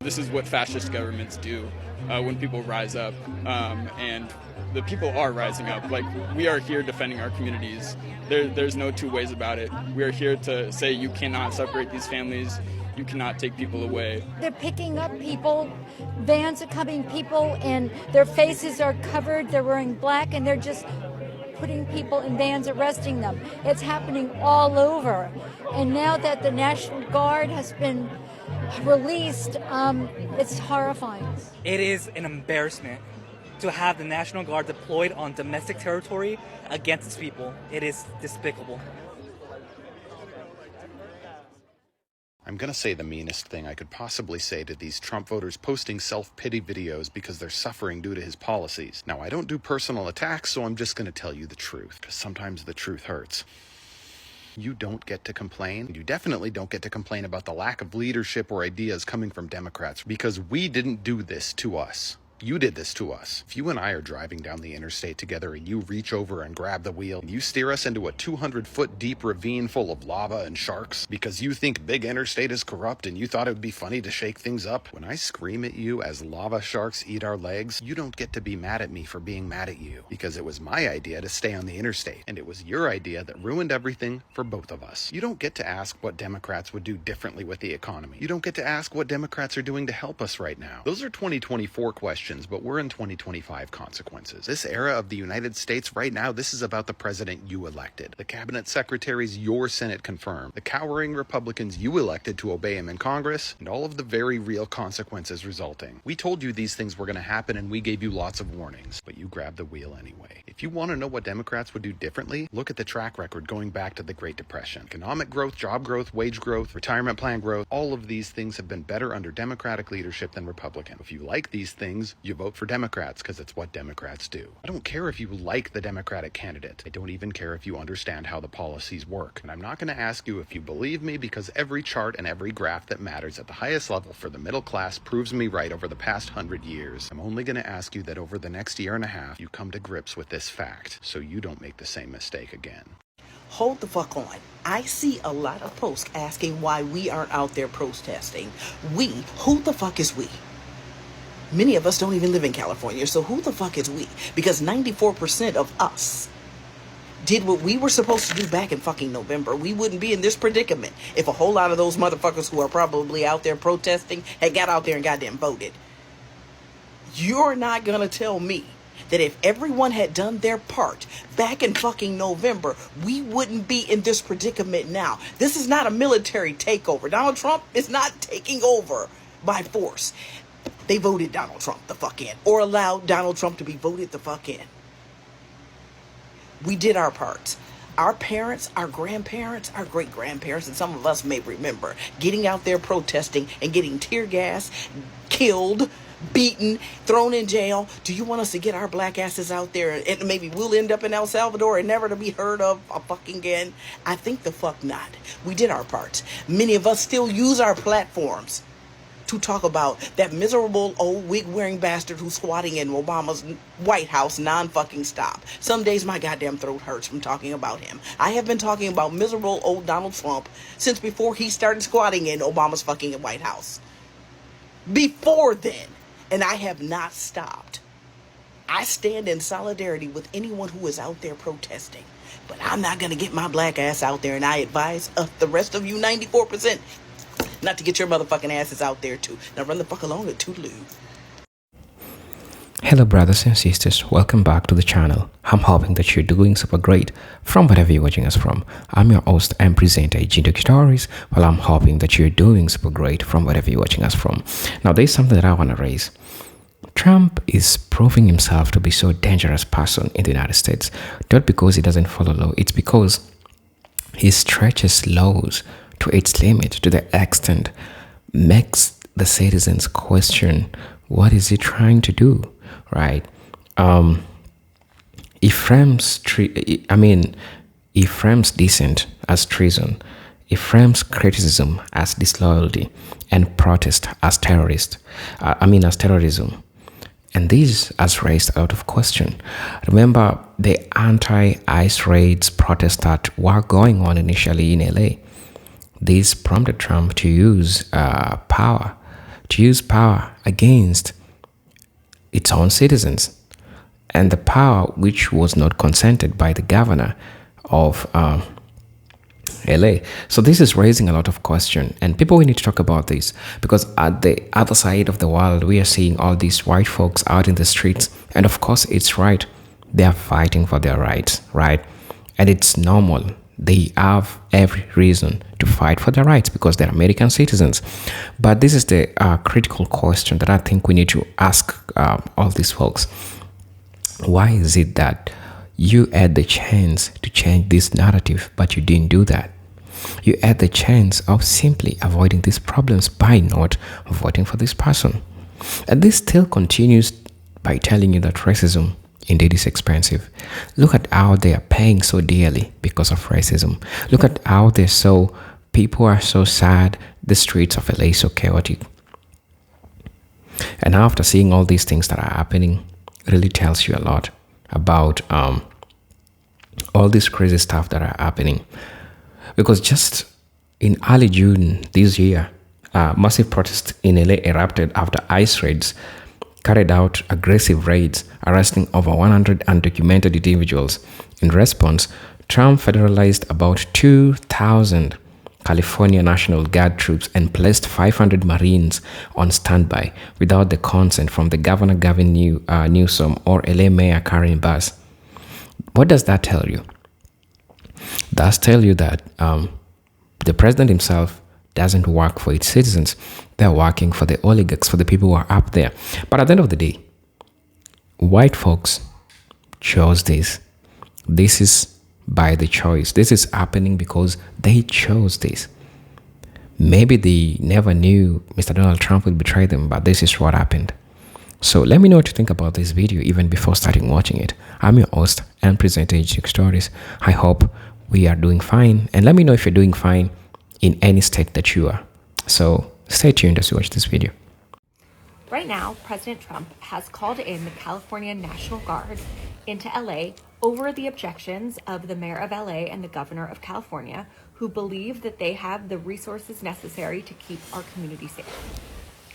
This is what fascist governments do when people rise up, and the people are rising up. Like, we are here defending our communities. There's no two ways about it. We are here to say you cannot separate these families. You cannot take people away. They're picking up people, vans are coming, people, and their faces are covered. They're wearing black, and they're just putting people in vans, arresting them. It's happening all over. And now that the National Guard has been released, it's horrifying. It is an embarrassment to have the National Guard deployed on domestic territory against its people. It is despicable. I'm gonna say the meanest thing I could possibly say to these Trump voters posting self-pity videos because they're suffering due to his policies. Now, I don't do personal attacks, so I'm just gonna tell you the truth, because sometimes the truth hurts. You don't get to complain. You definitely don't get to complain about the lack of leadership or ideas coming from Democrats, because we didn't do this to us. You did this to us. If you and I are driving down the interstate together and you reach over and grab the wheel and you steer us into a 200-foot deep ravine full of lava and sharks because you think big interstate is corrupt and you thought it would be funny to shake things up, when I scream at you as lava sharks eat our legs, you don't get to be mad at me for being mad at you, because it was my idea to stay on the interstate, and it was your idea that ruined everything for both of us. You don't get to ask what Democrats would do differently with the economy. You don't get to ask what Democrats are doing to help us right now. Those are 2024 questions, but we're in 2025 consequences. This era of the United States right now, this is about the president you elected, the cabinet secretaries your Senate confirmed, the cowering Republicans you elected to obey him in Congress, and all of the very real consequences resulting. We told you these things were going to happen, and we gave you lots of warnings, but you grabbed the wheel anyway. If you want to know what Democrats would do differently, look at the track record going back to the Great Depression. Economic growth, job growth, wage growth, retirement plan growth, all of these things have been better under Democratic leadership than Republican. If you like these things, you vote for Democrats, because it's what Democrats do. I don't care if you like the Democratic candidate. I don't even care if you understand how the policies work. And I'm not going to ask you if you believe me, because every chart and every graph that matters at the highest level for the middle class proves me right over the past 100 years. I'm only going to ask you that over the next year and a half, you come to grips with this fact, so you don't make the same mistake again. Hold the fuck on. I see a lot of posts asking why we aren't out there protesting. We? Who the fuck is we? Many of us don't even live in California, so who the fuck is we? Because 94% of us did what we were supposed to do back in fucking November. We wouldn't be in this predicament if a whole lot of those motherfuckers who are probably out there protesting had got out there and goddamn voted. You're not gonna tell me that if everyone had done their part back in fucking November, we wouldn't be in this predicament now. This is not a military takeover. Donald Trump is not taking over by force. They voted Donald Trump the fuck in, or allowed Donald Trump to be voted the fuck in. We did our parts. Our parents, our grandparents, our great-grandparents, and some of us may remember getting out there protesting and getting tear gas, killed, beaten, thrown in jail. Do you want us to get our black asses out there and maybe we'll end up in El Salvador and never to be heard of a fucking again? I think the fuck not. We did our parts. Many of us still use our platforms to talk about that miserable old wig-wearing bastard who's squatting in Obama's White House non-fucking stop. Some days my goddamn throat hurts from talking about him. I have been talking about miserable old Donald Trump since before he started squatting in Obama's fucking White House. Before then. And I have not stopped. I stand in solidarity with anyone who is out there protesting. But I'm not going to get my black ass out there, and I advise the rest of you 94% not to get your motherfucking asses out there too. Now run the fuck along at Toodaloo. Hello brothers and sisters, welcome back to the channel. I'm hoping that you're doing super great from wherever you're watching us from. I'm your host and presenter Jindoki Stories. Well, I'm hoping that you're doing super great from wherever you're watching us from. Now there's something that I want to raise. Trump is proving himself to be so dangerous person in the United States, not because he doesn't follow law, it's because he stretches laws to its limit to the extent makes the citizens question what is he trying to do, right? He frames dissent as treason. He frames criticism as disloyalty and protest as terrorism. And this has raised a lot of question. Remember the anti-ICE raids protests that were going on initially in LA. This prompted Trump to use power to use power against its own citizens, and the power which was not consented by the governor of LA. So this is raising a lot of question, and people, we need to talk about this, because at the other side of the world, we are seeing all these white folks out in the streets, and of course it's right, they are fighting for their rights, right? And it's normal, they have every reason to fight for their rights because they're American citizens. But this is the critical question that I think we need to ask all these folks. Why is it that you had the chance to change this narrative, but you didn't do that? You had the chance of simply avoiding these problems by not voting for this person. And this still continues by telling you that racism indeed is expensive. Look at how they are paying so dearly because of racism. Look at how people are so sad, the streets of LA so chaotic. And after seeing all these things that are happening, it really tells you a lot about all this crazy stuff that are happening. Because just in early June this year, massive protests in LA erupted after ICE raids carried out aggressive raids, arresting over 100 undocumented individuals. In response, Trump federalized about 2,000 California National Guard troops and placed 500 Marines on standby without the consent from the Governor Gavin Newsom or LA Mayor Karen Bass. What does that tell you? That's tell you that the president himself doesn't work for its citizens. They're working for the oligarchs, for the people who are up there. But at the end of the day, white folks chose this. This is by the choice. This is happening because they chose this. Maybe they never knew Mr. Donald Trump would betray them, but this is what happened. So let me know what you think about this video even before starting watching it. I'm your host and presenter Age Stories. I hope we are doing fine, and let me know if you're doing fine in any state that you are. So stay tuned as you watch this video. Right now, President Trump has called in the California National Guard into LA over the objections of the mayor of LA and the governor of California, who believe that they have the resources necessary to keep our community safe.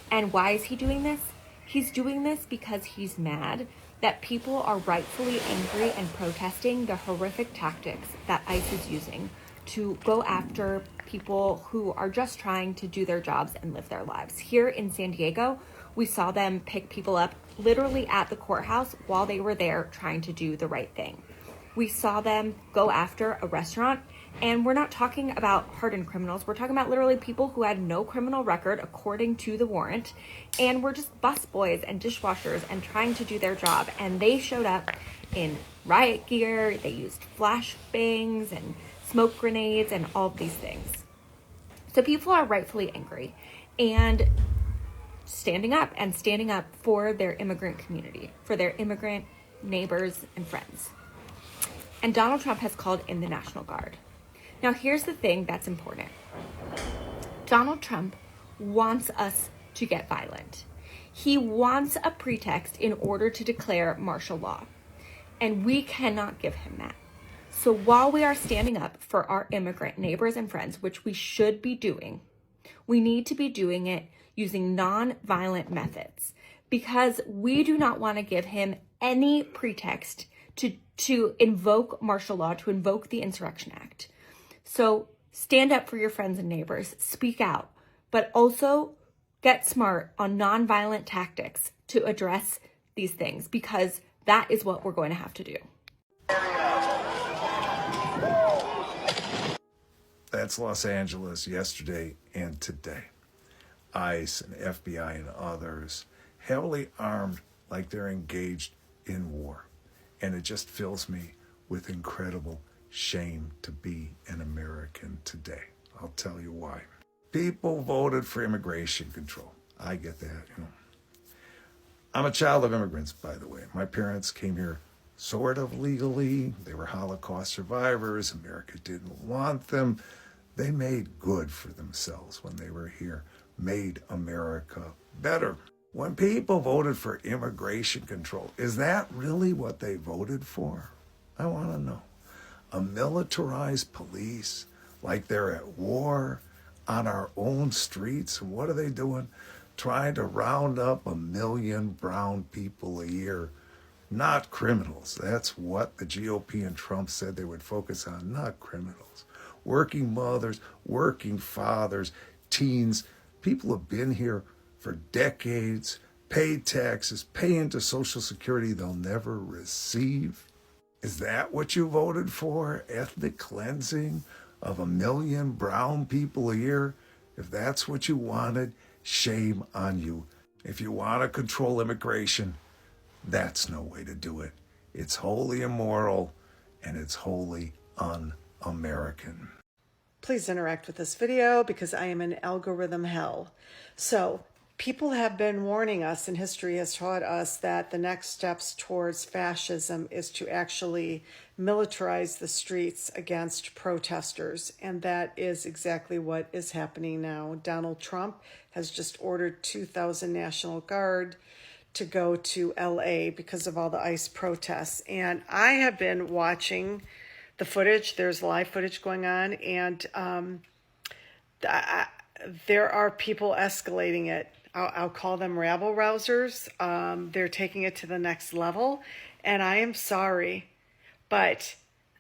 And why is he doing this? He's doing this because he's mad that people are rightfully angry and protesting the horrific tactics that ICE is using to go after people who are just trying to do their jobs and live their lives. Here in San Diego, we saw them pick people up literally at the courthouse while they were there trying to do the right thing. We saw them go after a restaurant, and we're not talking about hardened criminals. We're talking about literally people who had no criminal record according to the warrant, and were just busboys and dishwashers and trying to do their job. And they showed up in riot gear. They used flashbangs and smoke grenades and all of these things. So people are rightfully angry and standing up for their immigrant community, for their immigrant neighbors and friends. And Donald Trump has called in the National Guard. Now, here's the thing that's important. Donald Trump wants us to get violent. He wants a pretext in order to declare martial law, and we cannot give him that. So while we are standing up for our immigrant neighbors and friends, which we should be doing, we need to be doing it using non-violent methods, because we do not want to give him any pretext to invoke martial law, to invoke the Insurrection Act. So stand up for your friends and neighbors, speak out, but also get smart on non-violent tactics to address these things, because that is what we're going to have to do. That's Los Angeles yesterday and today. ICE and FBI and others, heavily armed like they're engaged in war. And it just fills me with incredible shame to be an American today. I'll tell you why. People voted for immigration control. I get that, you know. I'm a child of immigrants, by the way. My parents came here sort of legally. They were Holocaust survivors. America didn't want them. They made good for themselves when they were here, made America better. When people voted for immigration control, is that really what they voted for? I want to know. A militarized police, like they're at war on our own streets. And what are they doing? trying to round up 1 million brown people a year. Not criminals. That's what the GOP and Trump said they would focus on, not criminals. Working mothers, working fathers, teens. People have been here for decades, paid taxes, pay into Social Security they'll never receive. Is that what you voted for? Ethnic cleansing of 1 million brown people a year? If that's what you wanted, shame on you. If you want to control immigration, that's no way to do it. It's wholly immoral and it's wholly un-American. Please interact with this video because I am in algorithm hell. So people have been warning us, and history has taught us that the next steps towards fascism is to actually militarize the streets against protesters. And that is exactly what is happening now. Donald Trump has just ordered 2,000 National Guard to go to LA because of all the ICE protests. And I have been watching the footage. There's live footage going on, and there are people escalating it. I'll call them rabble rousers. They're taking it to the next level, and I am sorry, but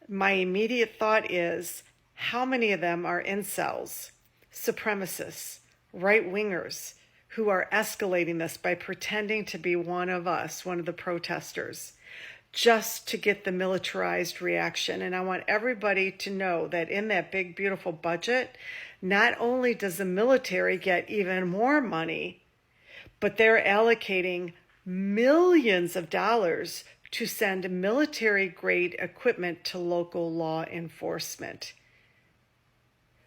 my immediate thought is, how many of them are incels, supremacists, right-wingers, who are escalating this by pretending to be one of us, one of the protesters, just to get the militarized reaction. And I want everybody to know that in that big, beautiful budget, not only does the military get even more money, but they're allocating millions of dollars to send military-grade equipment to local law enforcement.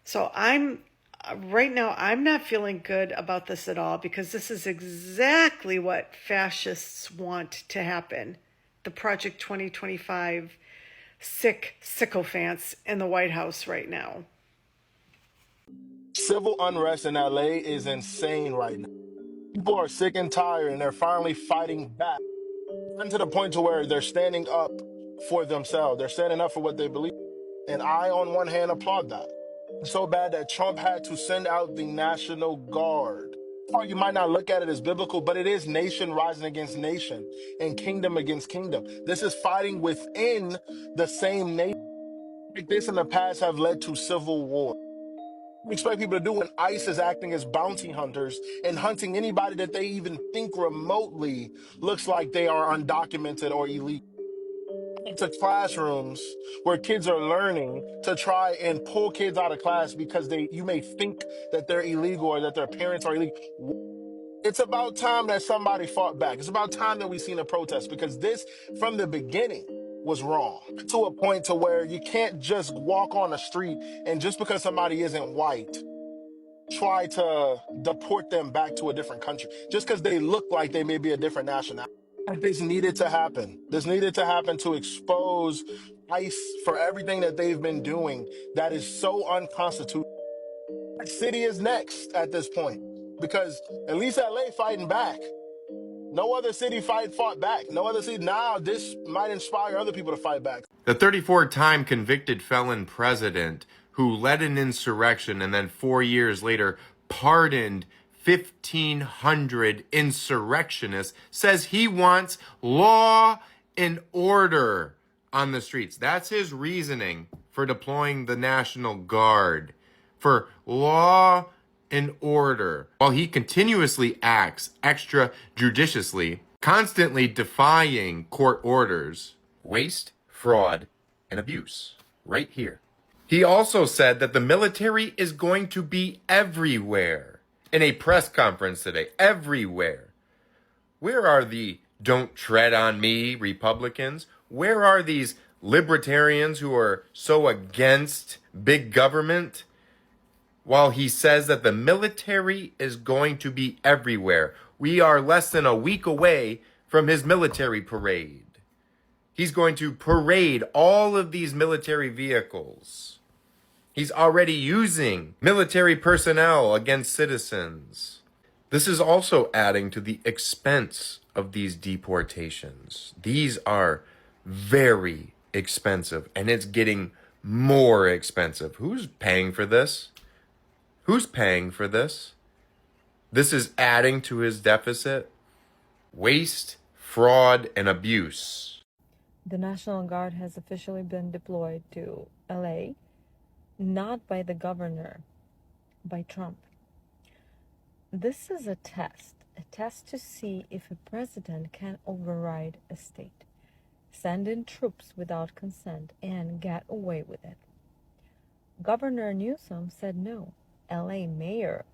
So right now, I'm not feeling good about this at all, because this is exactly what fascists want to happen. The Project 2025 sick sycophants in the White House right now. Civil unrest in LA is insane right now. People are sick and tired, and they're finally fighting back. And to the point to where they're standing up for themselves. They're standing up for what they believe. And I, on one hand, applaud that. So bad that Trump had to send out the National Guard. Or you might not look at it as biblical, but it is nation rising against nation and kingdom against kingdom. This is fighting within the same nation. Like this in the past have led to civil war. We expect people to do when ICE is acting as bounty hunters and hunting anybody that they even think remotely looks like they are undocumented or illegal. To classrooms where kids are learning to try and pull kids out of class because you may think that they're illegal or that their parents are illegal. It's about time that somebody fought back. It's about time that we seen a protest, because this from the beginning was wrong, to a point to where you can't just walk on the street and just because somebody isn't white try to deport them back to a different country just because they look like they may be a different nationality. This needed to happen. This needed to happen to expose ICE for everything that they've been doing that is so unconstitutional. City is next at this point, because at least LA fighting back. No other city fought back. No other city. Now this might inspire other people to fight back. The 34-time convicted felon president who led an insurrection and then 4 years later pardoned 1,500 insurrectionists says he wants law and order on the streets. That's his reasoning for deploying the National Guard, for law and order, while he continuously acts extrajudiciously, constantly defying court orders. Waste, fraud, and abuse. Right here. He also said that the military is going to be everywhere. In a press conference today, everywhere. Where are the "don't tread on me" Republicans? Where are these libertarians who are so against big government? While he says that the military is going to be everywhere. We are less than a week away from his military parade. He's going to parade all of these military vehicles. He's already using military personnel against citizens. This is also adding to the expense of these deportations. These are very expensive, and it's getting more expensive. Who's paying for this? Who's paying for this? This is adding to his deficit. Waste, fraud, and abuse. The National Guard has officially been deployed to LA, not by the governor, by Trump. This is a test to see if a president can override a state, send in troops without consent, and get away with it. Governor Newsom said no. LA Mayor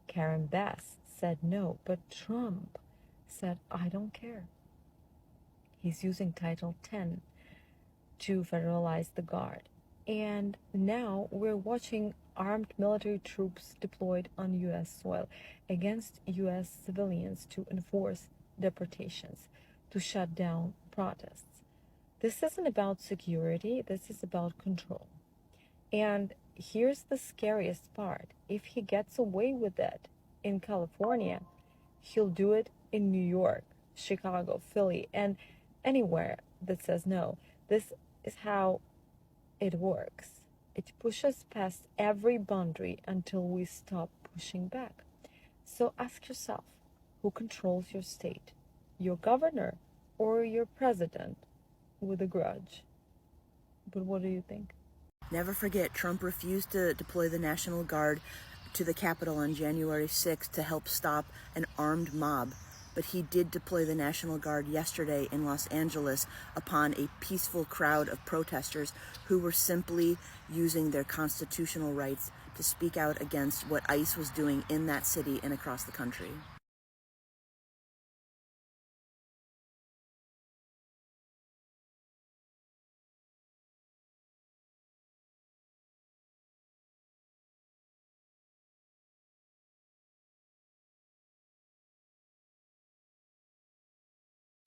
Karen Bass said no, but Trump said, I don't care. He's using Title 10 to federalize the Guard. And now we're watching armed military troops deployed on U.S. soil against U.S. civilians to enforce deportations, to shut down protests. This isn't about security, this is about control. And here's the scariest part. If he gets away with it in California, he'll do it in New York, Chicago, Philly, and anywhere that says no. This is how it works. It pushes past every boundary until we stop pushing back. So ask yourself, who controls your state? Your governor or your president with a grudge? But what do you think? Never forget, Trump refused to deploy the National Guard to the Capitol on January 6th to help stop an armed mob. But he did deploy the National Guard yesterday in Los Angeles upon a peaceful crowd of protesters who were simply using their constitutional rights to speak out against what ICE was doing in that city and across the country.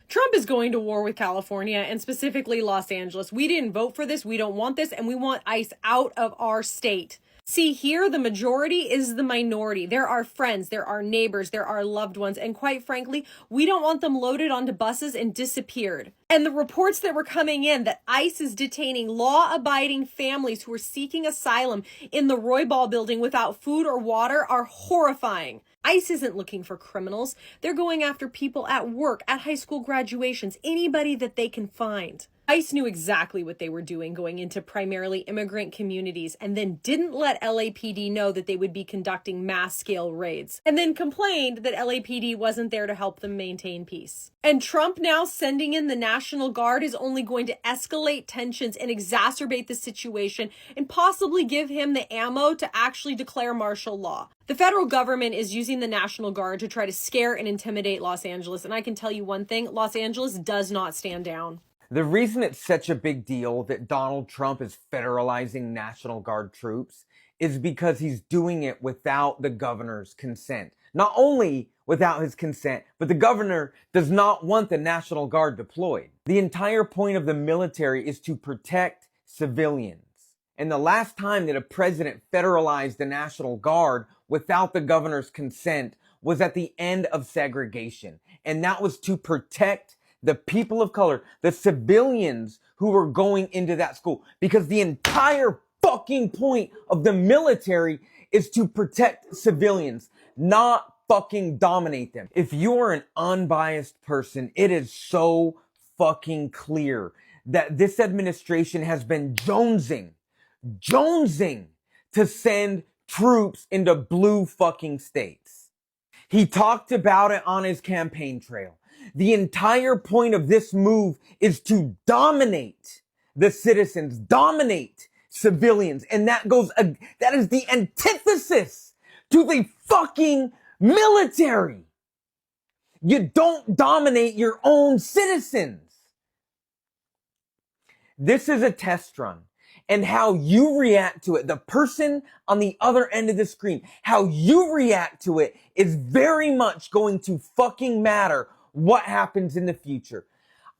Trump is going to war with California and specifically Los Angeles. We didn't vote for this. We don't want this. And we want ICE out of our state. See, here, the majority is the minority. There are friends, there are neighbors, there are loved ones. And quite frankly, we don't want them loaded onto buses and disappeared. And the reports that were coming in that ICE is detaining law-abiding families who are seeking asylum in the Roybal building without food or water are horrifying. ICE isn't looking for criminals. They're going after people at work, at high school graduations, anybody that they can find. ICE knew exactly what they were doing going into primarily immigrant communities and then didn't let LAPD know that they would be conducting mass-scale raids and then complained that LAPD wasn't there to help them maintain peace. And Trump now sending in the National Guard is only going to escalate tensions and exacerbate the situation and possibly give him the ammo to actually declare martial law. The federal government is using the National Guard to try to scare and intimidate Los Angeles. And I can tell you one thing, Los Angeles does not stand down. The reason it's such a big deal that Donald Trump is federalizing National Guard troops is because he's doing it without the governor's consent. Not only without his consent, but the governor does not want the National Guard deployed. The entire point of the military is to protect civilians. And the last time that a president federalized the National Guard without the governor's consent was at the end of segregation. And that was to protect the people of color, the civilians who were going into that school. Because the entire fucking point of the military is to protect civilians, not fucking dominate them. If you're an unbiased person, it is so fucking clear that this administration has been jonesing to send troops into blue fucking states. He talked about it on his campaign trail. The entire point of this move is to dominate the citizens, dominate civilians. And that is the antithesis to the fucking military. You don't dominate your own citizens. This is a test run. And how you react to it, the person on the other end of the screen, how you react to it is very much going to fucking matter what happens in the future.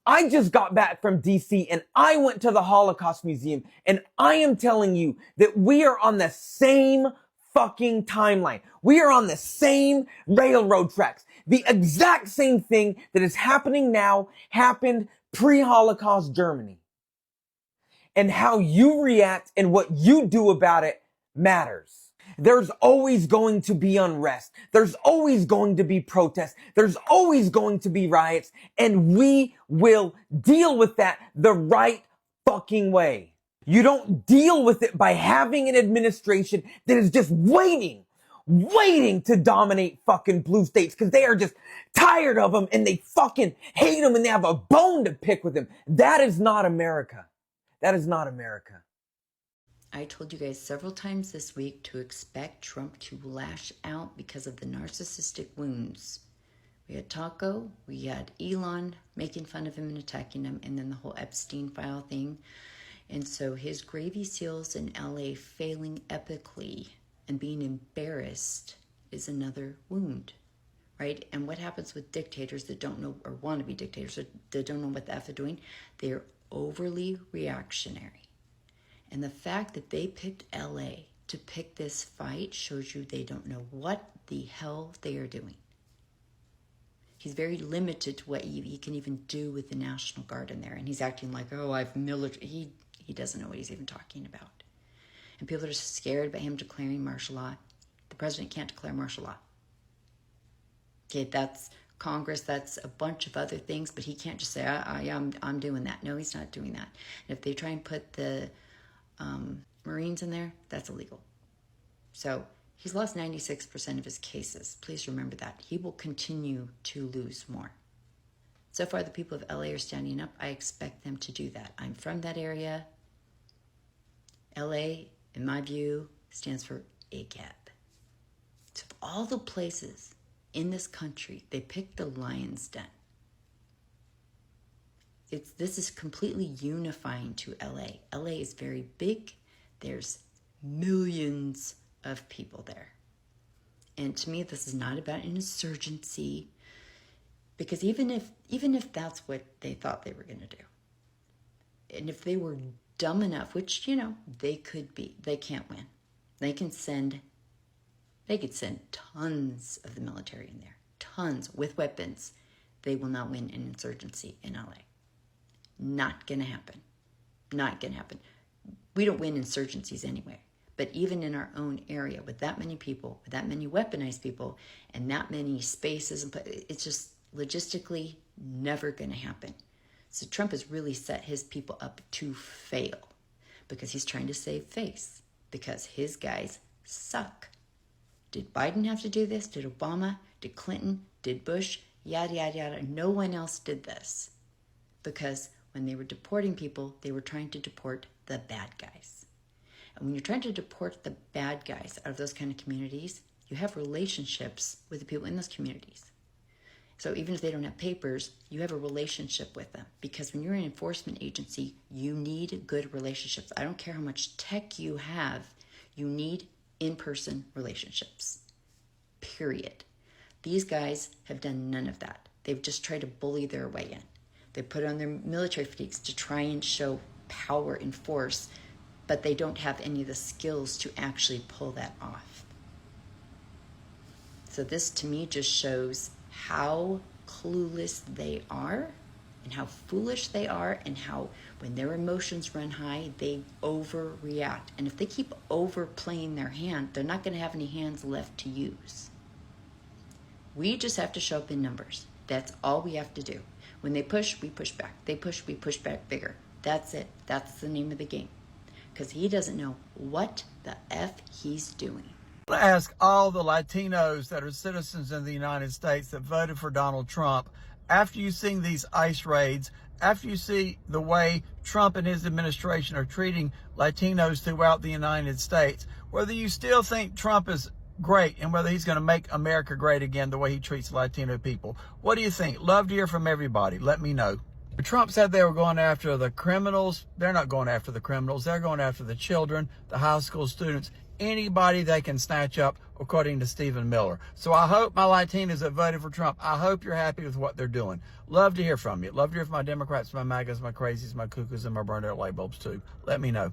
I just got back from DC and I went to the Holocaust Museum and I am telling you that we are on the same fucking timeline. We are on the same railroad tracks. The exact same thing that is happening now happened pre-Holocaust Germany. And how you react and what you do about it matters. There's always going to be unrest. There's always going to be protests. There's always going to be riots. And we will deal with that the right fucking way. You don't deal with it by having an administration that is just waiting to dominate fucking blue states because they are just tired of them and they fucking hate them and they have a bone to pick with them. That is not America. That is not America. I told you guys several times this week to expect Trump to lash out because of the narcissistic wounds. We had Taco, we had Elon making fun of him and attacking him, and then the whole Epstein file thing. And so his Gravy Seals in LA failing epically and being embarrassed is another wound, right? And what happens with dictators that don't know or want to be dictators or that don't know what the F they're doing? They're overly reactionary. And the fact that they picked LA to pick this fight shows you they don't know what the hell they are doing. He's very limited to what he can even do with the National Guard in there. And he's acting like, oh, I've military. He doesn't know what he's even talking about. And people are scared about him declaring martial law. The president can't declare martial law. Okay, that's Congress, that's a bunch of other things, but he can't just say, I'm doing that. No, he's not doing that. And if they try and put the Marines in there, that's illegal. So he's lost 96% of his cases. Please remember that. He will continue to lose more. So far, the people of LA are standing up. I expect them to do that. I'm from that area. LA, in my view, stands for ACAB. So of all the places in this country, they picked the Lion's Den. This is completely unifying to LA. LA is very big. There's millions of people there. And to me, this is not about an insurgency, because even if that's what they thought they were going to do, and if they were dumb enough, which, they could be, they can't win. They could send tons of the military in there, tons with weapons. They will not win an insurgency in LA. Not going to happen. Not going to happen. We don't win insurgencies anyway. But even in our own area, with that many people, with that many weaponized people, and that many spaces, it's just logistically never going to happen. So Trump has really set his people up to fail because he's trying to save face, because his guys suck. Did Biden have to do this? Did Obama? Did Clinton? Did Bush? Yada, yada, yada. No one else did this, because when they were deporting people, they were trying to deport the bad guys. And when you're trying to deport the bad guys out of those kind of communities, you have relationships with the people in those communities. So even if they don't have papers, you have a relationship with them. Because when you're an enforcement agency, you need good relationships. I don't care how much tech you have, you need in-person relationships. Period. These guys have done none of that. They've just tried to bully their way in. They put on their military fatigues to try and show power and force, but they don't have any of the skills to actually pull that off. So this to me just shows how clueless they are and how foolish they are, and how when their emotions run high, they overreact. And if they keep overplaying their hand, they're not going to have any hands left to use. We just have to show up in numbers. That's all we have to do. When they push, we push back. They push, we push back bigger. That's it. That's the name of the game. Because he doesn't know what the F he's doing. I want to ask all the Latinos that are citizens in the United States that voted for Donald Trump, after you've seen these ICE raids, after you see the way Trump and his administration are treating Latinos throughout the United States, whether you still think Trump is great and whether he's going to make America great again the way he treats Latino people. What do you think? Love to hear from everybody. Let me know. Trump said they were going after the criminals. They're not going after the criminals. They're going after the children, the high school students, anybody they can snatch up, according to Stephen Miller. So I hope my Latinos that voted for Trump, I hope you're happy with what they're doing. Love to hear from you. Love to hear from my Democrats, my MAGAs, my crazies, my cuckoos, and my burned out light bulbs too. Let me know.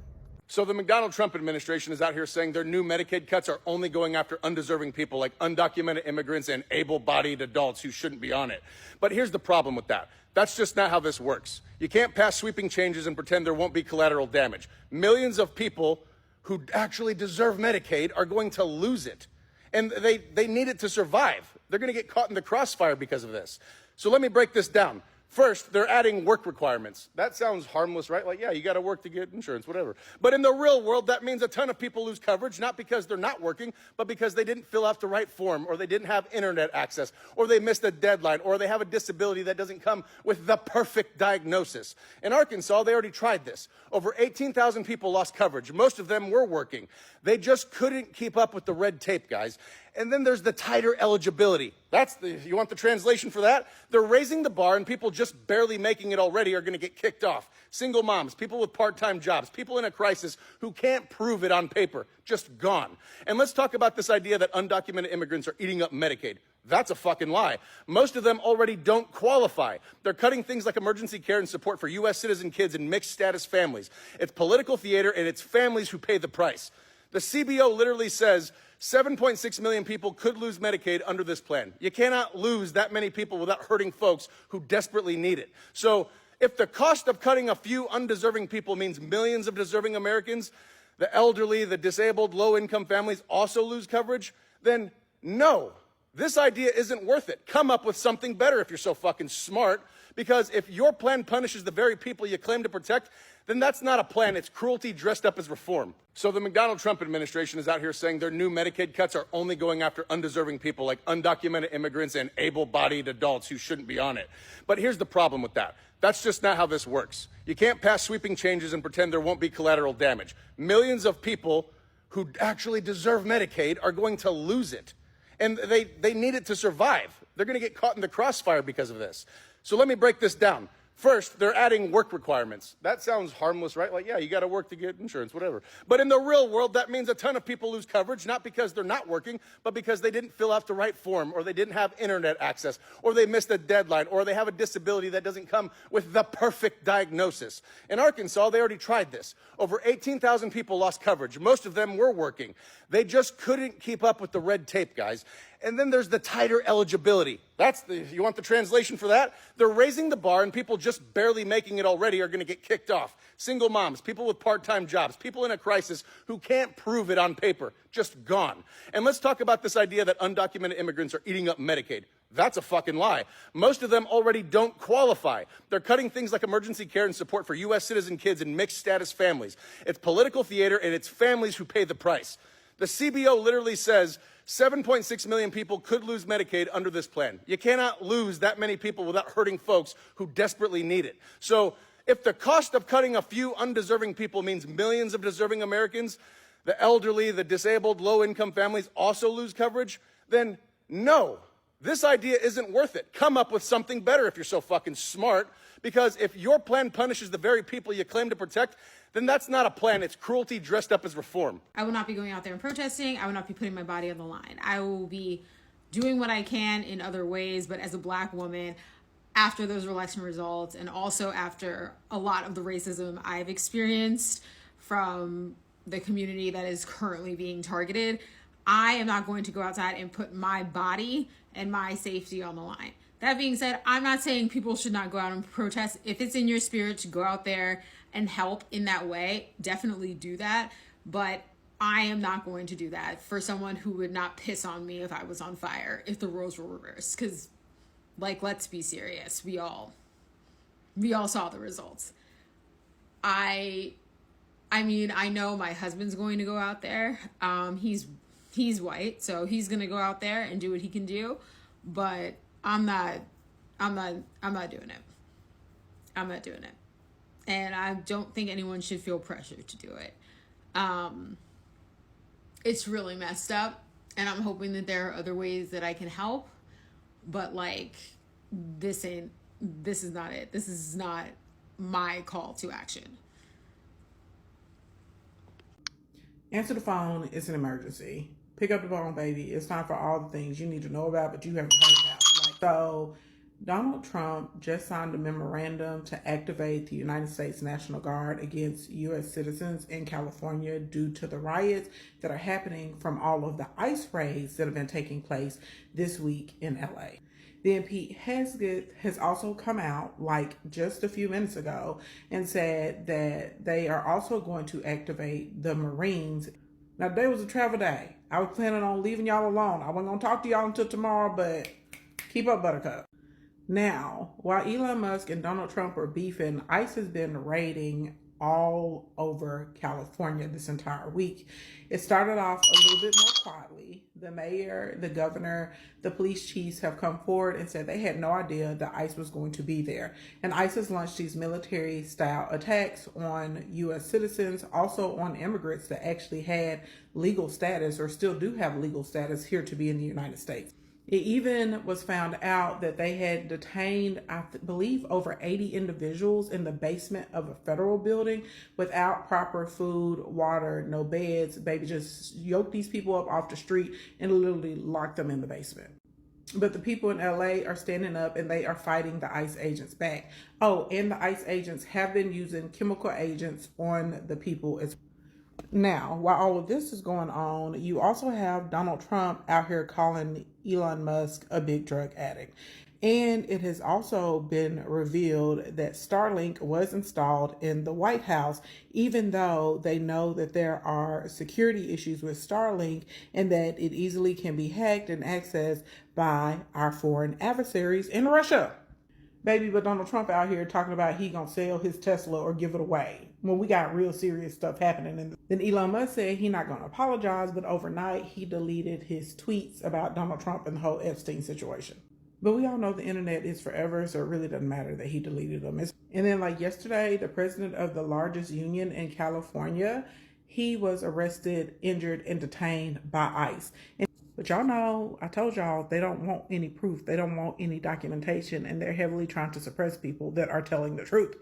So the McDonald Trump administration is out here saying their new Medicaid cuts are only going after undeserving people like undocumented immigrants and able-bodied adults who shouldn't be on it. But here's the problem with that. That's just not how this works. You can't pass sweeping changes and pretend there won't be collateral damage. Millions of people who actually deserve Medicaid are going to lose it. And they need it to survive. They're going to get caught in the crossfire because of this. So let me break this down. First, they're adding work requirements. That sounds harmless, right? Like, yeah, you got to work to get insurance, whatever. But in the real world, that means a ton of people lose coverage, not because they're not working, but because they didn't fill out the right form, or they didn't have internet access, or they missed a deadline, or they have a disability that doesn't come with the perfect diagnosis. In Arkansas, they already tried this. Over 18,000 people lost coverage. Most of them were working. They just couldn't keep up with the red tape, guys. And then there's the tighter eligibility. You want the translation for that? They're raising the bar, and people just barely making it already are going to get kicked off. Single moms, people with part-time jobs, people in a crisis who can't prove it on paper, just gone. And let's talk about this idea that undocumented immigrants are eating up Medicaid. That's a fucking lie. Most of them already don't qualify. They're cutting things like emergency care and support for U.S. citizen kids and mixed status families. It's political theater, and it's families who pay the price. The CBO literally says 7.6 million people could lose Medicaid under this plan. You cannot lose that many people without hurting folks who desperately need it. So if the cost of cutting a few undeserving people means millions of deserving Americans, the elderly, the disabled, low-income families also lose coverage, then no, this idea isn't worth it. Come up with something better if you're so fucking smart, because if your plan punishes the very people you claim to protect, then that's not a plan. It's cruelty dressed up as reform. So the Trump administration is out here saying their new Medicaid cuts are only going after undeserving people like undocumented immigrants and able-bodied adults who shouldn't be on it. But here's the problem with that. That's just not how this works. You can't pass sweeping changes and pretend there won't be collateral damage. Millions of people who actually deserve Medicaid are going to lose it. And they need it to survive. They're going to get caught in the crossfire because of this. So let me break this down. First, they're adding work requirements. That sounds harmless, right? Like, yeah, you got to work to get insurance, whatever. But in the real world, that means a ton of people lose coverage, not because they're not working, but because they didn't fill out the right form, or they didn't have internet access, or they missed a deadline, or they have a disability that doesn't come with the perfect diagnosis. In Arkansas, they already tried this. Over 18,000 people lost coverage. Most of them were working. They just couldn't keep up with the red tape, guys. And then there's the tighter eligibility. You want the translation for that? They're raising the bar, and people just barely making it already are going to get kicked off. Single moms, people with part-time jobs, people in a crisis who can't prove it on paper, just gone. And let's talk about this idea that undocumented immigrants are eating up Medicaid. That's a fucking lie. Most of them already don't qualify. They're cutting things like emergency care and support for U.S. citizen kids and mixed status families. It's political theater, and it's families who pay the price. The CBO literally says 7.6 million people could lose Medicaid under this plan. You cannot lose that many people without hurting folks who desperately need it. So if the cost of cutting a few undeserving people means millions of deserving Americans, the elderly, the disabled, low-income families also lose coverage, then no, this idea isn't worth it. Come up with something better if you're so fucking smart, because if your plan punishes the very people you claim to protect, then that's not a plan. It's cruelty dressed up as reform. I will not be going out there and protesting. I will not be putting my body on the line. I will be doing what I can in other ways, but as a Black woman, after those election results, and also after a lot of the racism I've experienced from the community that is currently being targeted, I am not going to go outside and put my body and my safety on the line. That being said, I'm not saying people should not go out and protest. If it's in your spirit to go out there and help in that way, definitely do that. But I am not going to do that for someone who would not piss on me if I was on fire, if the roles were reversed. Because, like, let's be serious. We all saw the results. I mean, I know my husband's going to go out there. He's white, so he's going to go out there and do what he can do. But I'm not doing it. I'm not doing it. And I don't think anyone should feel pressure to do it. It's really messed up, and I'm hoping that there are other ways that I can help. But like, this is not it. This is not my call to action. Answer the phone. It's an emergency. Pick up the phone, baby. It's time for all the things you need to know about, but you haven't heard about. So Donald Trump just signed a memorandum to activate the United States National Guard against U.S. citizens in California due to the riots that are happening from all of the ICE raids that have been taking place this week in L.A. Then Pete Hegseth has also come out like just a few minutes ago and said that they are also going to activate the Marines. Now, today was a travel day. I was planning on leaving y'all alone. I wasn't going to talk to y'all until tomorrow, but keep up, Buttercup. Now, while Elon Musk and Donald Trump are beefing, ICE has been raiding all over California this entire week. It started off a little bit more quietly. The mayor, the governor, the police chiefs have come forward and said they had no idea that ICE was going to be there. And ICE has launched these military-style attacks on U.S. citizens, also on immigrants that actually had legal status or still do have legal status here to be in the United States. It even was found out that they had detained, I believe, over 80 individuals in the basement of a federal building without proper food, water, no beds. Baby, just yoked these people up off the street and literally locked them in the basement. But the people in LA are standing up and they are fighting the ICE agents back. Oh, and the ICE agents have been using chemical agents on the people as well. Now, while all of this is going on, you also have Donald Trump out here calling Elon Musk a big drug addict. And it has also been revealed that Starlink was installed in the White House, even though they know that there are security issues with Starlink and that it easily can be hacked and accessed by our foreign adversaries in Russia. Baby, but Donald Trump out here talking about he gonna sell his Tesla or give it away. Well, we got real serious stuff happening. Then Elon Musk said he not gonna apologize, but overnight he deleted his tweets about Donald Trump and the whole Epstein situation. But we all know the internet is forever, so it really doesn't matter that he deleted them. And then like yesterday, the president of the largest union in California, he was arrested, injured, and detained by ICE. But y'all know, I told y'all, they don't want any proof. They don't want any documentation, and they're heavily trying to suppress people that are telling the truth.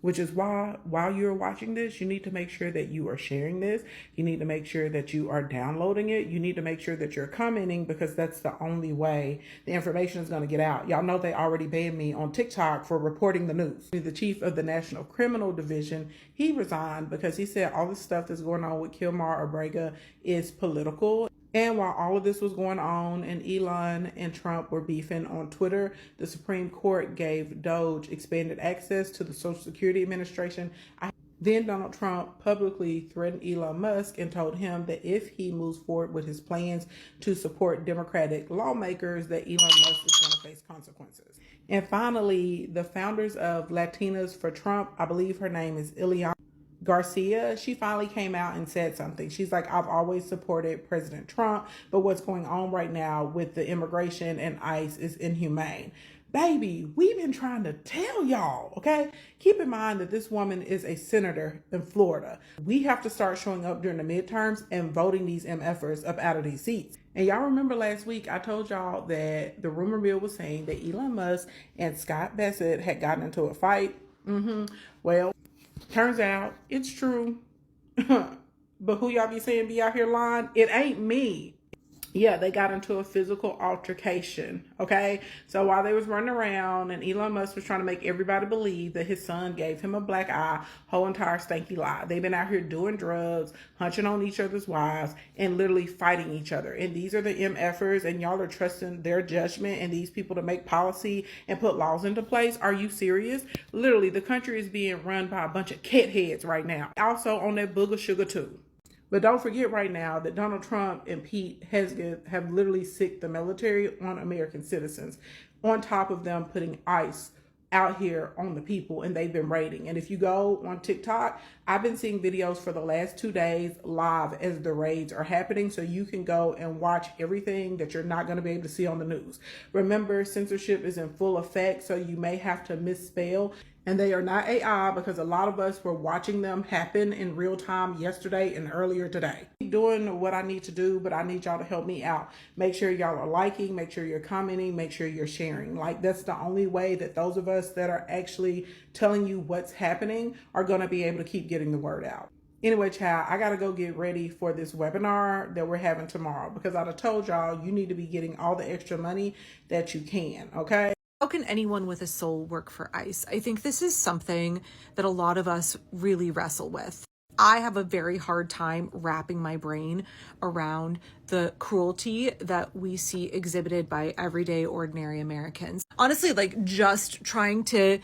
Which is why, while you're watching this, you need to make sure that you are sharing this. You need to make sure that you are downloading it. You need to make sure that you're commenting, because that's the only way the information is going to get out. Y'all know they already banned me on TikTok for reporting the news. The chief of the National Criminal Division, he resigned because he said all this stuff that's going on with Kilmar Abrega is political. And while all of this was going on and Elon and Trump were beefing on Twitter, the Supreme Court gave Doge expanded access to the Social Security Administration. Then Donald Trump publicly threatened Elon Musk and told him that if he moves forward with his plans to support Democratic lawmakers, that Elon Musk is going to face consequences. And finally, the founders of Latinas for Trump, I believe her name is Ileana Garcia, she finally came out and said something. She's like, I've always supported President Trump, but what's going on right now with the immigration and ICE is inhumane. Baby, we've been trying to tell y'all, okay? Keep in mind that this woman is a senator in Florida. We have to start showing up during the midterms and voting these MFers up out of these seats. And y'all remember last week, I told y'all that the rumor mill was saying that Elon Musk and Scott Bassett had gotten into a fight. Well, turns out it's true. But who y'all be saying be out here lying? It ain't me. Yeah, they got into a physical altercation, okay? So while they was running around and Elon Musk was trying to make everybody believe that his son gave him a black eye, whole entire stanky lie. They've been out here doing drugs, hunching on each other's wives, and literally fighting each other. And these are the MFers, and y'all are trusting their judgment and these people to make policy and put laws into place. Are you serious? Literally, the country is being run by a bunch of cat heads right now. Also on that booger sugar too. But don't forget right now that Donald Trump and Pete Hegseth have literally sicked the military on American citizens, on top of them putting ICE out here on the people, and they've been raiding. And if you go on TikTok, I've been seeing videos for the last 2 days live as the raids are happening, so you can go and watch everything that you're not going to be able to see on the news. Remember, censorship is in full effect, so you may have to misspell. And they are not AI, because a lot of us were watching them happen in real time yesterday and earlier today. Keep doing what I need to do, but I need y'all to help me out. Make sure y'all are liking, make sure you're commenting, make sure you're sharing. Like, that's the only way that those of us that are actually telling you what's happening are going to be able to keep getting the word out. Anyway, child, I got to go get ready for this webinar that we're having tomorrow, because I'd have told y'all you need to be getting all the extra money that you can, okay? How can anyone with a soul work for ICE? I think this is something that a lot of us really wrestle with. I have a very hard time wrapping my brain around the cruelty that we see exhibited by everyday ordinary Americans. Honestly, like just trying to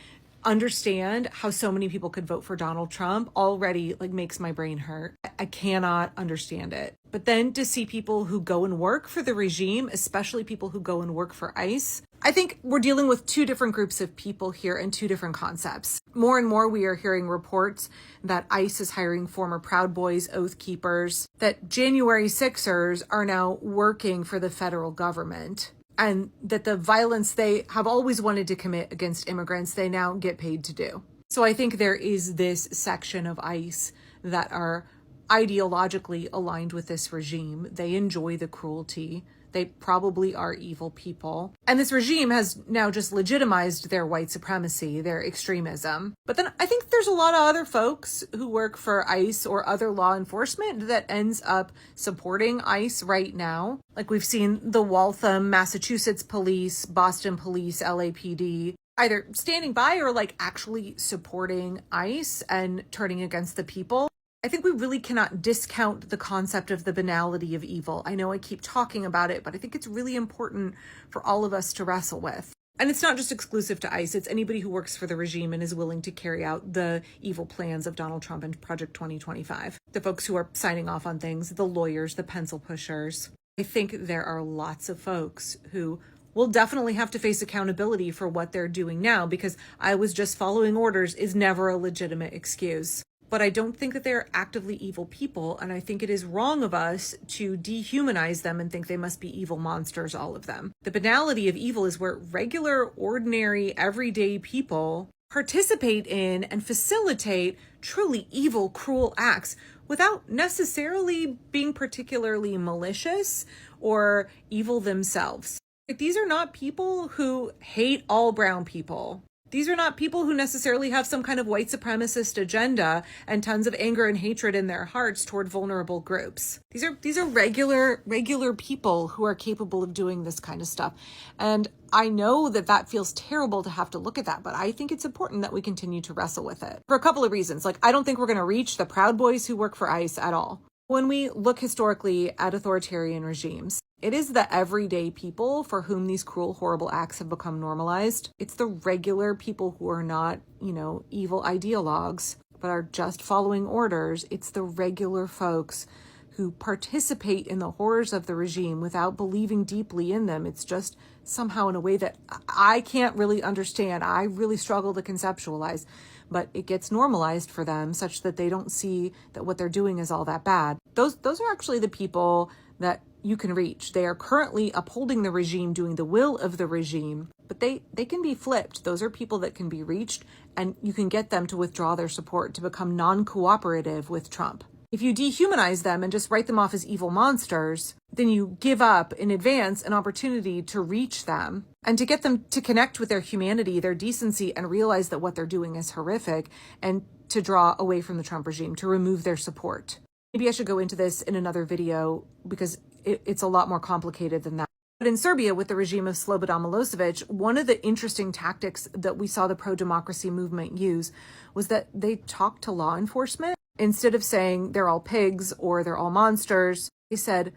understand how so many people could vote for Donald Trump already like makes my brain hurt. I cannot understand it. But then to see people who go and work for the regime, especially people who go and work for ICE, I think we're dealing with two different groups of people here and two different concepts. More and more we are hearing reports that ICE is hiring former Proud Boys, Oath Keepers, that January 6ers are now working for the federal government, and that the violence they have always wanted to commit against immigrants, they now get paid to do. So I think there is this section of ICE that are ideologically aligned with this regime. They enjoy the cruelty. They probably are evil people. And this regime has now just legitimized their white supremacy, their extremism. But then I think there's a lot of other folks who work for ICE or other law enforcement that ends up supporting ICE right now. Like we've seen the Waltham, Massachusetts police, Boston police, LAPD, either standing by or like actually supporting ICE and turning against the people. I think we really cannot discount the concept of the banality of evil. I know I keep talking about it, but I think it's really important for all of us to wrestle with. And it's not just exclusive to ICE, it's anybody who works for the regime and is willing to carry out the evil plans of Donald Trump and Project 2025. The folks who are signing off on things, the lawyers, the pencil pushers. I think there are lots of folks who will definitely have to face accountability for what they're doing now, because I was just following orders is never a legitimate excuse. But I don't think that they're actively evil people, and I think it is wrong of us to dehumanize them and think they must be evil monsters, all of them. The banality of evil is where regular, ordinary, everyday people participate in and facilitate truly evil, cruel acts without necessarily being particularly malicious or evil themselves. Like, these are not people who hate all brown people. These are not people who necessarily have some kind of white supremacist agenda and tons of anger and hatred in their hearts toward vulnerable groups. These are regular people who are capable of doing this kind of stuff. And I know that that feels terrible to have to look at that, but I think it's important that we continue to wrestle with it for a couple of reasons. Like, I don't think we're going to reach the Proud Boys who work for ICE at all. When we look historically at authoritarian regimes, it is the everyday people for whom these cruel, horrible acts have become normalized. It's the regular people who are not, evil ideologues, but are just following orders. It's the regular folks who participate in the horrors of the regime without believing deeply in them. It's just somehow in a way that I can't really understand. I really struggle to conceptualize, but it gets normalized for them such that they don't see that what they're doing is all that bad. Those are actually the people that you can reach. They are currently upholding the regime, doing the will of the regime, but they can be flipped. Those are people that can be reached, and you can get them to withdraw their support, to become non-cooperative with Trump. If you dehumanize them and just write them off as evil monsters, then you give up in advance an opportunity to reach them and to get them to connect with their humanity, their decency, and realize that what they're doing is horrific, and to draw away from the Trump regime, to remove their support. Maybe I should go into this in another video because it's a lot more complicated than that. But in Serbia, with the regime of Slobodan Milosevic, one of the interesting tactics that we saw the pro-democracy movement use was that they talked to law enforcement. Instead of saying they're all pigs or they're all monsters, they said,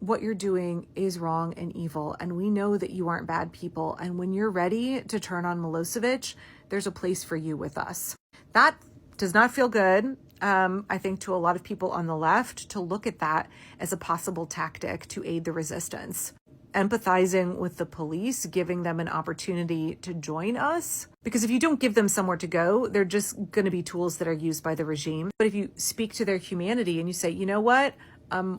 what you're doing is wrong and evil, and we know that you aren't bad people, and when you're ready to turn on Milosevic, there's a place for you with us. That does not feel good. I think to a lot of people on the left, to look at that as a possible tactic to aid the resistance. Empathizing with the police, giving them an opportunity to join us. Because if you don't give them somewhere to go, they're just going to be tools that are used by the regime. But if you speak to their humanity and you say, you know what,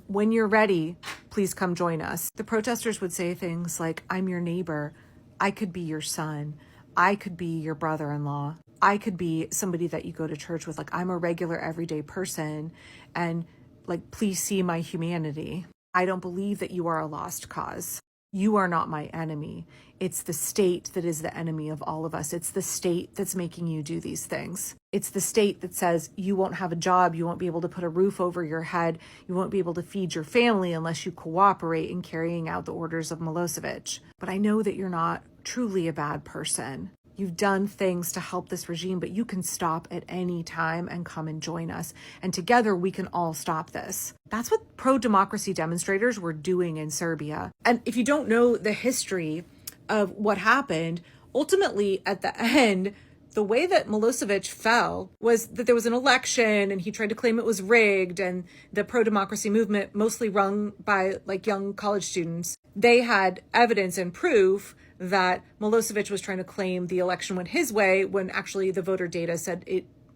when you're ready, please come join us. The protesters would say things like, I'm your neighbor. I could be your son. I could be your brother-in-law. I could be somebody that you go to church with. Like, I'm a regular everyday person, and like, please see my humanity. I don't believe that you are a lost cause. You are not my enemy. It's the state that is the enemy of all of us. It's the state that's making you do these things. It's the state that says you won't have a job, you won't be able to put a roof over your head, you won't be able to feed your family unless you cooperate in carrying out the orders of Milosevic. But I know that you're not truly a bad person. You've done things to help this regime, but you can stop at any time and come and join us. And together we can all stop this. That's what pro-democracy demonstrators were doing in Serbia. And if you don't know the history of what happened, ultimately at the end, the way that Milosevic fell was that there was an election and he tried to claim it was rigged, and the pro-democracy movement, mostly run by like young college students, they had evidence and proof that Milosevic was trying to claim the election went his way when actually the voter data said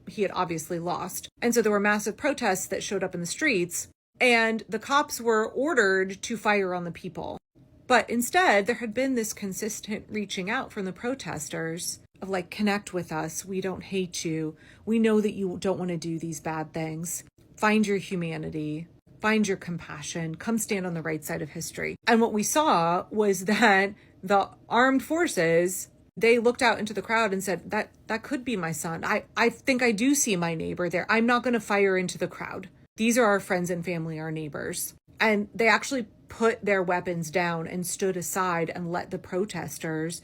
he had obviously lost. And so there were massive protests that showed up in the streets, and the cops were ordered to fire on the people. But instead, there had been this consistent reaching out from the protesters of like, connect with us. We don't hate you. We know that you don't want to do these bad things. Find your humanity. Find your compassion. Come stand on the right side of history. And what we saw was that the armed forces, they looked out into the crowd and said, that could be my son. I think I do see my neighbor there. I'm not going to fire into the crowd. These are our friends and family, our neighbors. And they actually put their weapons down and stood aside and let the protesters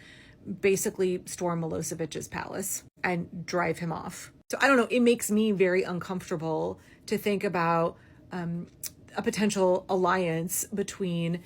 basically storm Milosevic's palace and drive him off. So I don't know, it makes me very uncomfortable to think about a potential alliance between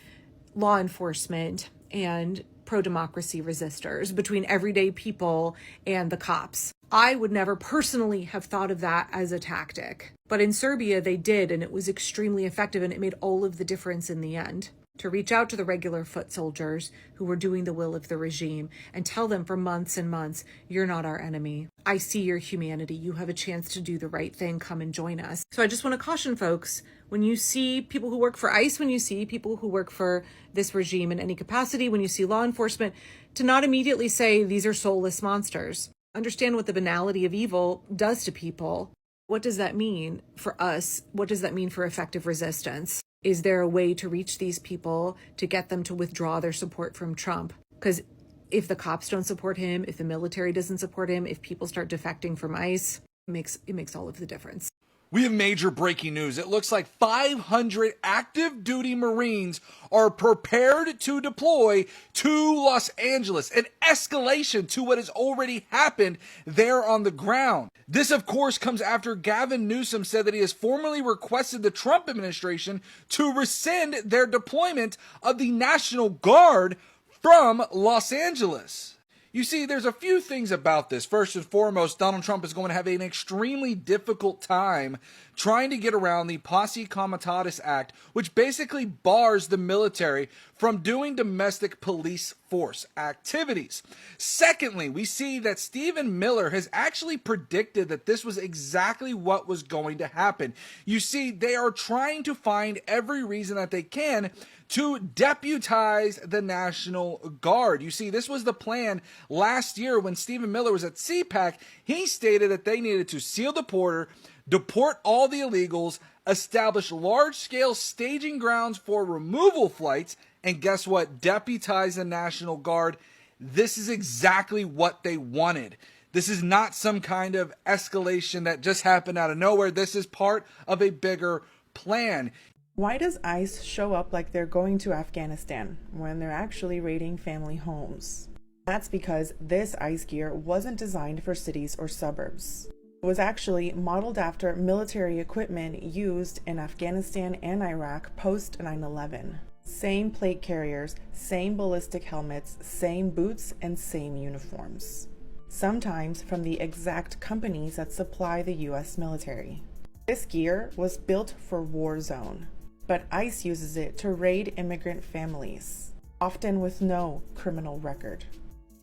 law enforcement and pro-democracy resistors, between everyday people and the cops. I would never personally have thought of that as a tactic. But in Serbia, they did, and it was extremely effective, and it made all of the difference in the end. To reach out to the regular foot soldiers who were doing the will of the regime and tell them for months and months, you're not our enemy. I see your humanity. You have a chance to do the right thing. Come and join us. So I just want to caution folks, when you see people who work for ICE, when you see people who work for this regime in any capacity, when you see law enforcement, to not immediately say these are soulless monsters. Understand what the banality of evil does to people. What does that mean for us? What does that mean for effective resistance? Is there a way to reach these people to get them to withdraw their support from Trump? Because if the cops don't support him, if the military doesn't support him, if people start defecting from ICE, it makes all of the difference. We have major breaking news. It looks like 500 active duty Marines are prepared to deploy to Los Angeles, an escalation to what has already happened there on the ground. This, of course, comes after Gavin Newsom said that he has formally requested the Trump administration to rescind their deployment of the National Guard from Los Angeles. You see, there's a few things about this. First and foremost, Donald Trump is going to have an extremely difficult time trying to get around the Posse Comitatus Act, which basically bars the military from doing domestic police force activities. Secondly, we see that Stephen Miller has actually predicted that this was exactly what was going to happen. You see, they are trying to find every reason that they can to deputize the National Guard. You see, this was the plan last year when Stephen Miller was at CPAC. He stated that they needed to seal the border, deport all the illegals, establish large-scale staging grounds for removal flights, and guess what? Deputize the National Guard. This is exactly what they wanted. This is not some kind of escalation that just happened out of nowhere. This is part of a bigger plan. Why does ICE show up like they're going to Afghanistan when they're actually raiding family homes? That's because this ICE gear wasn't designed for cities or suburbs. It was actually modeled after military equipment used in Afghanistan and Iraq post 9/11. Same plate carriers, same ballistic helmets, same boots, and same uniforms. Sometimes from the exact companies that supply the US military. This gear was built for war zone, but ICE uses it to raid immigrant families, often with no criminal record,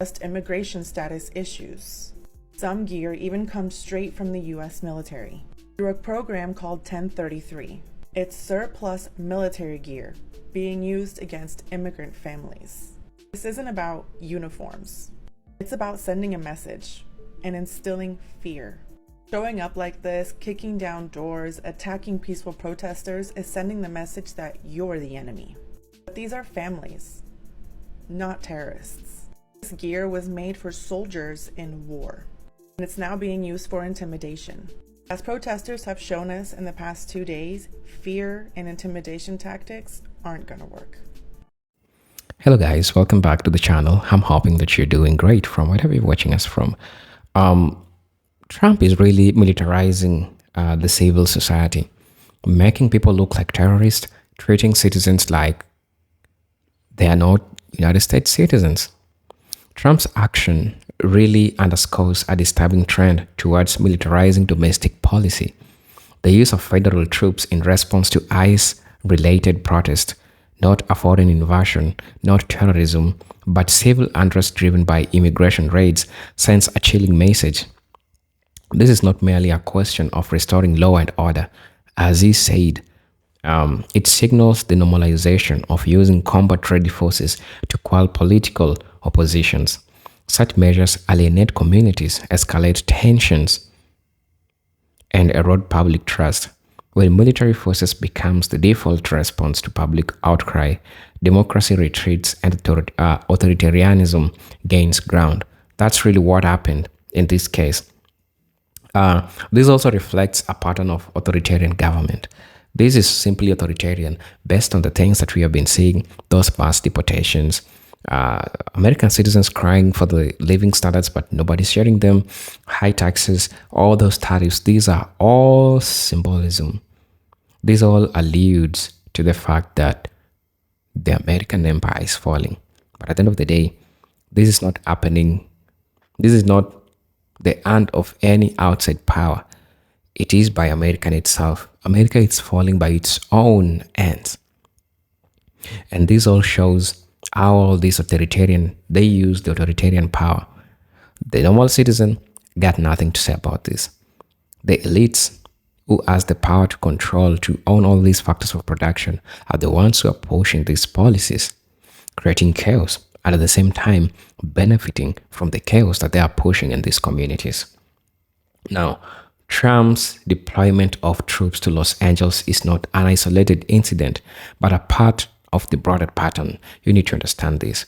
just immigration status issues. Some gear even comes straight from the US military through a program called 1033. It's surplus military gear being used against immigrant families. This isn't about uniforms. It's about sending a message and instilling fear. Showing up like this, kicking down doors, attacking peaceful protesters is sending the message that you're the enemy. But these are families, not terrorists. This gear was made for soldiers in war, and it's now being used for intimidation. As protesters have shown us in the past 2 days, fear and intimidation tactics aren't going to work. Hello guys, welcome back to the channel. I'm hoping that you're doing great from wherever you're watching us from. Trump is really militarizing the civil society, making people look like terrorists, treating citizens like they are not United States citizens. Trump's action really underscores a disturbing trend towards militarizing domestic policy. The use of federal troops in response to ICE-related protests, not a foreign invasion, not terrorism, but civil unrest driven by immigration raids, sends a chilling message. This is not merely a question of restoring law and order. As he said, it signals the normalization of using combat-ready forces to quell political oppositions. Such measures alienate communities, escalate tensions, and erode public trust. When military forces becomes the default response to public outcry, democracy retreats and authoritarianism gains ground. That's really what happened in this case. This also reflects a pattern of authoritarian government. This is simply authoritarian based on the things that we have been seeing, those mass deportations, American citizens crying for the living standards, but nobody's sharing them, high taxes, all those tariffs. These are all symbolism. This all alludes to the fact that the American empire is falling. But at the end of the day, this is not happening. This is not the hand of any outside power. It is by America itself. America is falling by its own hands. And this all shows how all these they use the authoritarian power. The normal citizen got nothing to say about this. The elites who has the power to control, to own all these factors of production, are the ones who are pushing these policies, creating chaos, and at the same time benefiting from the chaos that they are pushing in these communities. Now, Trump's deployment of troops to Los Angeles is not an isolated incident, but a part of the broader pattern. You need to understand this.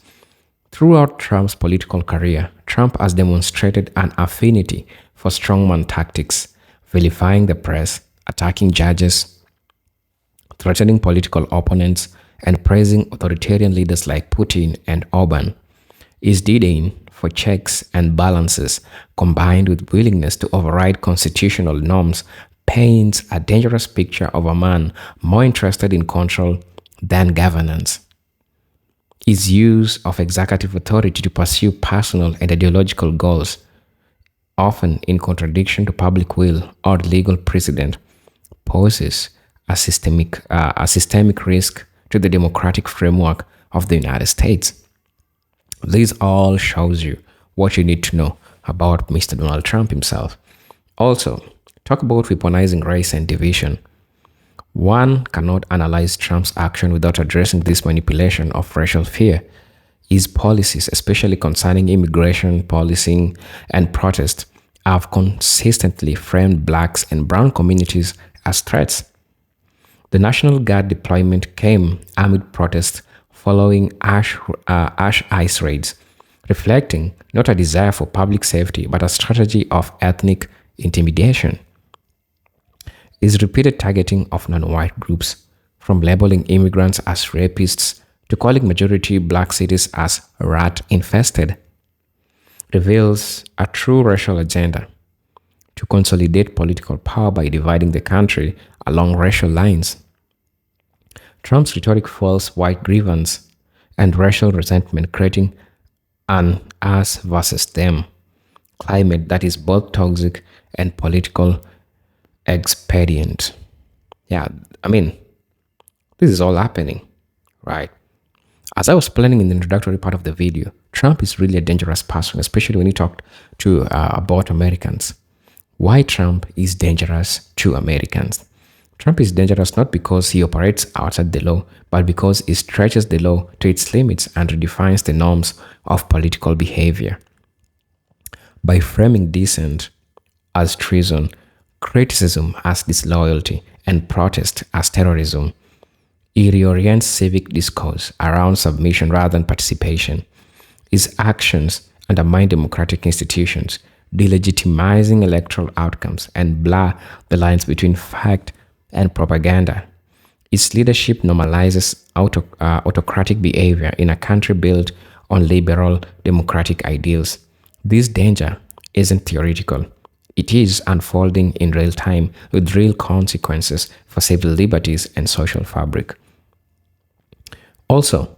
Throughout Trump's political career, Trump has demonstrated an affinity for strongman tactics, vilifying the press, attacking judges, threatening political opponents, and praising authoritarian leaders like Putin and Orban. His disdain for checks and balances, combined with willingness to override constitutional norms, paints a dangerous picture of a man more interested in control than governance. His use of executive authority to pursue personal and ideological goals, often in contradiction to public will or legal precedent, poses a systemic risk to the democratic framework of the United States. This all shows you what you need to know about Mr. Donald Trump himself. Also, talk about weaponizing race and division. One cannot analyze Trump's action without addressing this manipulation of racial fear. His policies, especially concerning immigration, policing, and protest, have consistently framed blacks and brown communities as threats. The National Guard deployment came amid protests following ash ice raids, reflecting not a desire for public safety but a strategy of ethnic intimidation. His repeated targeting of non-white groups, from labeling immigrants as rapists to calling majority black cities as rat-infested, reveals a true racial agenda to consolidate political power by dividing the country along racial lines. Trump's rhetoric fuels white grievance and racial resentment, creating an us versus them climate that is both toxic and political expedient. Yeah, I mean, this is all happening, right? As I was planning in the introductory part of the video, Trump is really a dangerous person, especially when he talked to about Americans. Why Trump is dangerous to Americans? Trump is dangerous not because he operates outside the law, but because he stretches the law to its limits and redefines the norms of political behavior. By framing dissent as treason, criticism as disloyalty, and protest as terrorism, he reorients civic discourse around submission rather than participation. His actions undermine democratic institutions, delegitimizing electoral outcomes, and blur the lines between fact and propaganda. Its leadership normalizes autocratic behavior in a country built on liberal democratic ideals. This danger isn't theoretical. It is unfolding in real time with real consequences for civil liberties and social fabric. Also,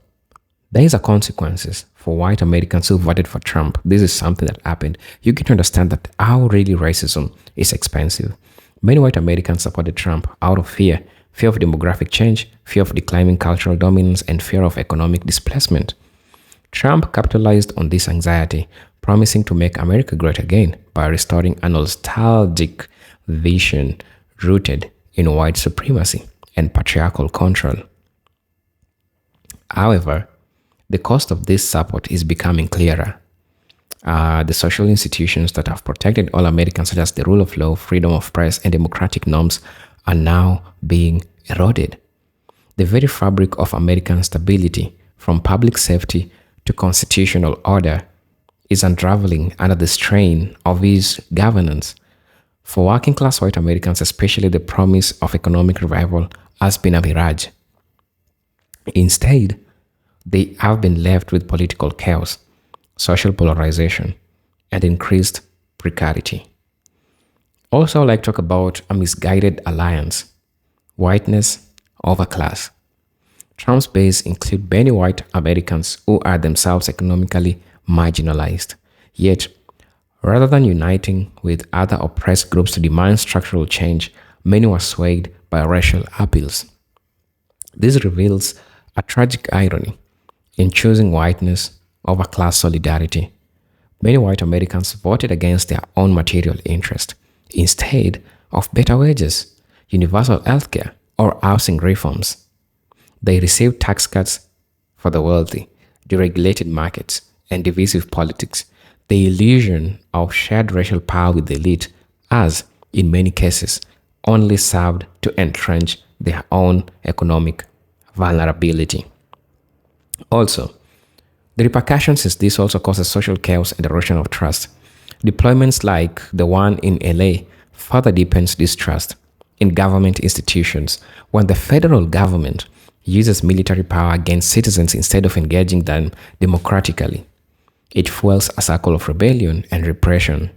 there is a consequences for white Americans who voted for Trump. This is something that happened. You get to understand that how really racism is expensive. Many white Americans supported Trump out of fear of demographic change, fear of declining cultural dominance, and fear of economic displacement. Trump capitalized on this anxiety, promising to make America great again by restoring a nostalgic vision rooted in white supremacy and patriarchal control. However, the cost of this support is becoming clearer. The social institutions that have protected all Americans, such as the rule of law, freedom of press, and democratic norms, are now being eroded. The very fabric of American stability, from public safety to constitutional order, is unraveling under the strain of his governance. For working class white Americans, especially, the promise of economic revival has been a mirage. Instead, they have been left with political chaos, social polarization, and increased precarity. Also, I'd like to talk about a misguided alliance: whiteness over class. Trump's base include many white Americans who are themselves economically marginalized. Yet, rather than uniting with other oppressed groups to demand structural change, many were swayed by racial appeals. This reveals a tragic irony in choosing whiteness over class solidarity. Many white Americans voted against their own material interest instead of better wages, universal healthcare, or housing reforms. They received tax cuts for the wealthy, deregulated markets, and divisive politics. The illusion of shared racial power with the elite has, in many cases, only served to entrench their own economic vulnerability. Also, the repercussions is this also causes social chaos and erosion of trust. Deployments like the one in LA further deepens distrust in government institutions. When the federal government uses military power against citizens instead of engaging them democratically, it fuels a cycle of rebellion and repression.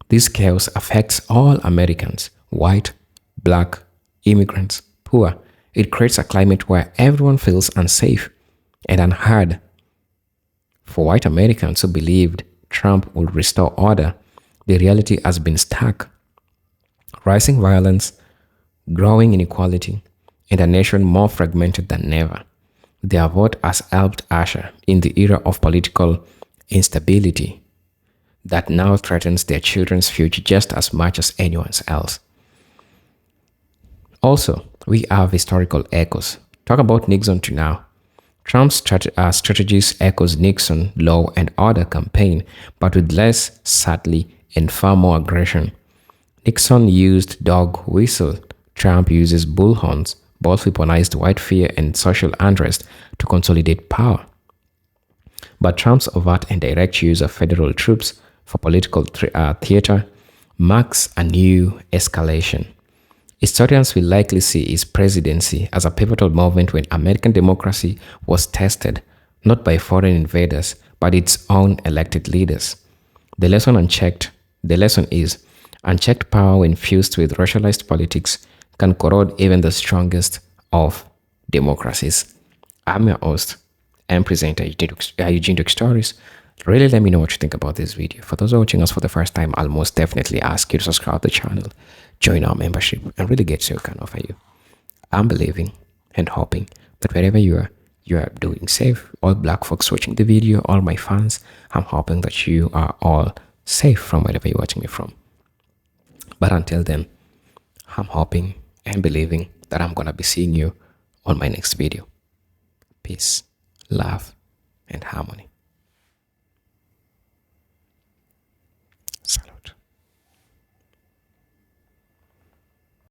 This chaos affects all Americans: white, black, immigrants, poor. It creates a climate where everyone feels unsafe and unheard. For white Americans who believed Trump would restore order, the reality has been stark. Rising violence, growing inequality, and a nation more fragmented than ever. Their vote has helped usher in the era of political instability that now threatens their children's future just as much as anyone else. Also, we have historical echoes. Talk about Nixon to now. Trump's strategies echoes Nixon law and order campaign, but with less subtlety and far more aggression. Nixon used dog whistle. Trump uses bullhorns. Both weaponized white fear and social unrest to consolidate power. But Trump's overt and direct use of federal troops for political theater marks a new escalation. Historians will likely see his presidency as a pivotal moment when American democracy was tested not by foreign invaders but its own elected leaders. The lesson is unchecked power when fused with racialized politics can corrode even the strongest of democracies. I'm your host and presenter, Eugene Duke Stories. Really let me know what you think about this video. For those watching us for the first time, I'll most definitely ask you to subscribe to the channel, join our membership, and really get to what can offer you. I'm believing and hoping that wherever you are doing safe. All black folks watching the video, all my fans, I'm hoping that you are all safe from wherever you're watching me from. But until then, I'm hoping and believing that I'm gonna be seeing you on my next video. Peace, love, and harmony.